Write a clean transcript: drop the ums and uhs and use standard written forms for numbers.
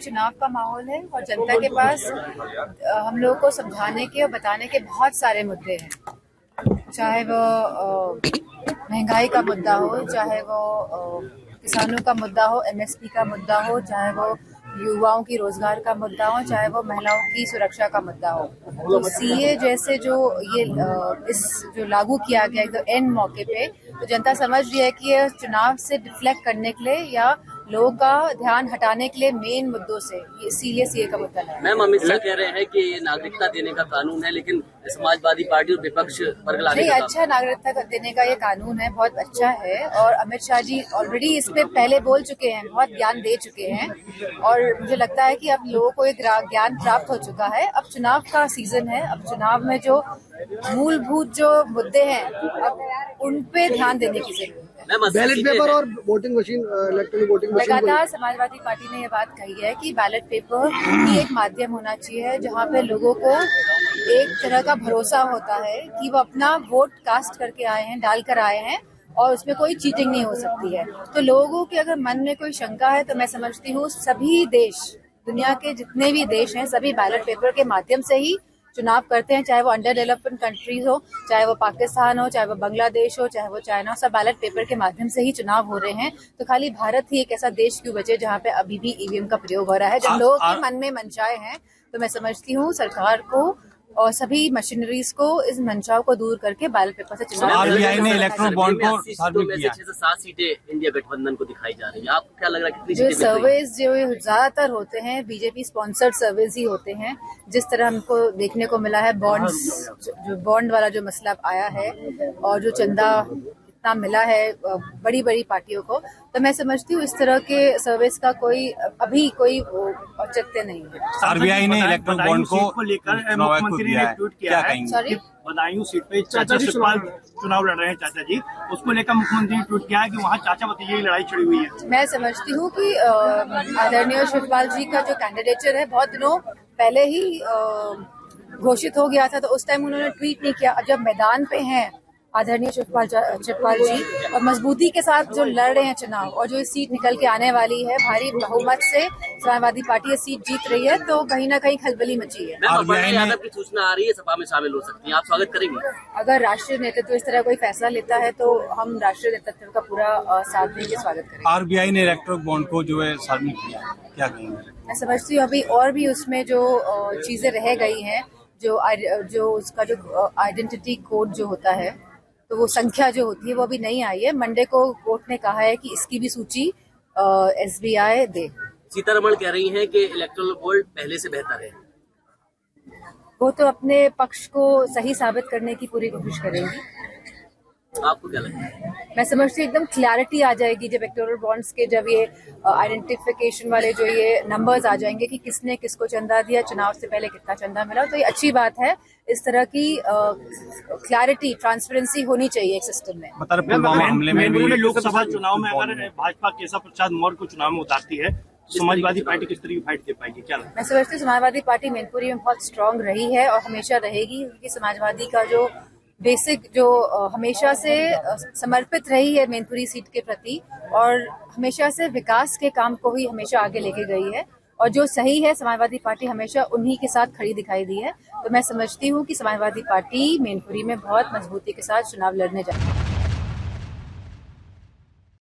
चुनाव का माहौल है और जनता के पास हम लोगों को समझाने के और बताने के बहुत सारे मुद्दे हैं। चाहे वो महंगाई का मुद्दा हो, चाहे वो किसानों का मुद्दा हो, एमएसपी का मुद्दा हो, चाहे वो युवाओं की रोजगार का मुद्दा हो, चाहे वो महिलाओं की सुरक्षा का मुद्दा हो। तो सीए जैसे जो ये इस जो लागू किया गया तो एंड मौके पे, तो जनता समझ रही है कि ये चुनाव से डिफ्लेक्ट करने के लिए या लोगों का ध्यान हटाने के लिए मेन मुद्दों से इसीलिए सीए का मुद्दा है। मैम, अमित शाह कह रहे हैं कि ये नागरिकता देने का कानून है, लेकिन समाजवादी पार्टी और विपक्ष पर नहीं, अच्छा नागरिकता देने का ये कानून है, बहुत अच्छा है। और अमित शाह जी ऑलरेडी इस पे पहले बोल चुके हैं, बहुत ज्ञान दे चुके हैं और मुझे लगता है कि अब लोगों को एक ज्ञान प्राप्त हो चुका है। अब चुनाव का सीजन है, अब चुनाव में जो मूलभूत जो मुद्दे हैं अब उन पे ध्यान देने की जरूरत है। बैलेट पेपर और voting machine, electronic voting machine, लगातार समाजवादी पार्टी ने ये बात कही है कि बैलेट पेपर ही एक माध्यम होना चाहिए जहां पे लोगों को एक तरह का भरोसा होता है कि वो अपना वोट कास्ट करके आए हैं, डालकर आए हैं और उसमें कोई चीटिंग नहीं हो सकती है। तो लोगों के अगर मन में कोई शंका है तो मैं समझती हूँ सभी देश, दुनिया के जितने भी देश हैं, सभी बैलेट पेपर के माध्यम से ही चुनाव करते हैं। चाहे वो अंडर डेवलपमेंट कंट्रीज हो, चाहे वो पाकिस्तान हो, चाहे वो बांग्लादेश हो, चाहे वो चाइना हो, सब बैलेट पेपर के माध्यम से ही चुनाव हो रहे हैं। तो खाली भारत ही एक ऐसा देश क्यों बचे जहाँ पे अभी भी ईवीएम का प्रयोग हो रहा है। जब लोगों के मन में मंशाएं हैं तो मैं समझती हूँ सरकार को और सभी मशीनरीज को इस मंशाओं को दूर करके बैलेट पेपर से चुनाव। आरबीआई ने इलेक्ट्रल बॉन्ड को सबमिट किया। 6 से 7 सीटें इंडिया गठबंधन को दिखाई जा रही है। आपको क्या लग रहा है कितनी जो सीटें सर्वेज जो ज्यादातर होते हैं बीजेपी स्पॉन्सर्ड सर्वेज ही होते हैं। जिस तरह हमको देखने को मिला है बॉन्ड्स, जो बॉन्ड वाला जो मसला आया है और जो चंदा इतना मिला है बड़ी बड़ी पार्टियों को, तो मैं समझती हूँ इस तरह के सर्विस का कोई अभी कोई औचित्य नहीं है। आरबीआई ने इलेक्ट्रल बॉन्ड को लेकर मुख्यमंत्री ने ट्वीट किया है। सॉरी, बदायूं सीट पे चाचा शिवपाल चुनाव लड़ रहे हैं, चाचा जी, उसको लेकर मुख्यमंत्री ने ट्वीट किया है कि वहाँ चाचा भतीजे की लड़ाई छिड़ी हुई है। मैं समझती हूँ कि आदरणीय शिवपाल जी का जो कैंडिडेचर है बहुत दिनों पहले ही घोषित हो गया था, तो उस टाइम उन्होंने ट्वीट नहीं किया। अब जब मैदान पे हैं आदरणीय शिवपाल जी और मजबूती के साथ जो लड़ रहे हैं चुनाव और जो सीट निकल के आने वाली है भारी बहुमत से समाजवादी पार्टी ये सीट जीत रही है, तो कहीं ना कहीं खलबली मची है। यादव की सूचना आ रही है सभा में शामिल हो सकती है, आप स्वागत करेंगे? अगर राष्ट्रीय नेतृत्व इस तरह कोई फैसला लेता है तो हम राष्ट्रीय नेतृत्व का पूरा साथ देंगे, स्वागत करेंगे। आरबीआई ने इलेक्ट्रल बॉन्ड को जो है शामिल किया, क्या कहेंगे? मैं समझती हूँ अभी और भी उसमें जो चीजें रह गई हैं, जो उसका जो आइडेंटिटी कोड जो होता है, तो वो संख्या जो होती है वो अभी नहीं आई है। मंडे को कोर्ट ने कहा है कि इसकी भी सूची एसबीआई दे। सीतारमण कह रही हैं कि इलेक्टोरल बॉन्ड पहले से बेहतर है। वो तो अपने पक्ष को सही साबित करने की पूरी कोशिश करेंगी। आपको क्या लगता है? मैं समझती हूँ एकदम क्लैरिटी आ जाएगी जब इलेक्टोरल बॉन्ड्स के जब ये आइडेंटिफिकेशन वाले जो ये नंबर्स आ जाएंगे कि किसने किसको चंदा दिया, चुनाव से पहले कितना चंदा मिला। तो ये अच्छी बात है, इस तरह की क्लैरिटी, ट्रांसपेरेंसी होनी चाहिए एक सिस्टम में। हमले में लोकसभा चुनाव में अगर भाजपा केशव प्रसाद मौर्य को चुनाव में उतारती है, समाजवादी पार्टी किस तरह की फाइट दे पाएगी, क्या लगता है? मैं समझती हूँ समाजवादी पार्टी मैनपुरी में बहुत स्ट्रांग रही है और हमेशा रहेगी, क्योंकि समाजवादी का जो बेसिक जो हमेशा से समर्पित रही है मैनपुरी सीट के प्रति और हमेशा से विकास के काम को ही हमेशा आगे लेके गई है और जो सही है समाजवादी पार्टी हमेशा उन्हीं के साथ खड़ी दिखाई दी है। तो मैं समझती हूँ कि समाजवादी पार्टी मैनपुरी में बहुत मजबूती के साथ चुनाव लड़ने जा रही है।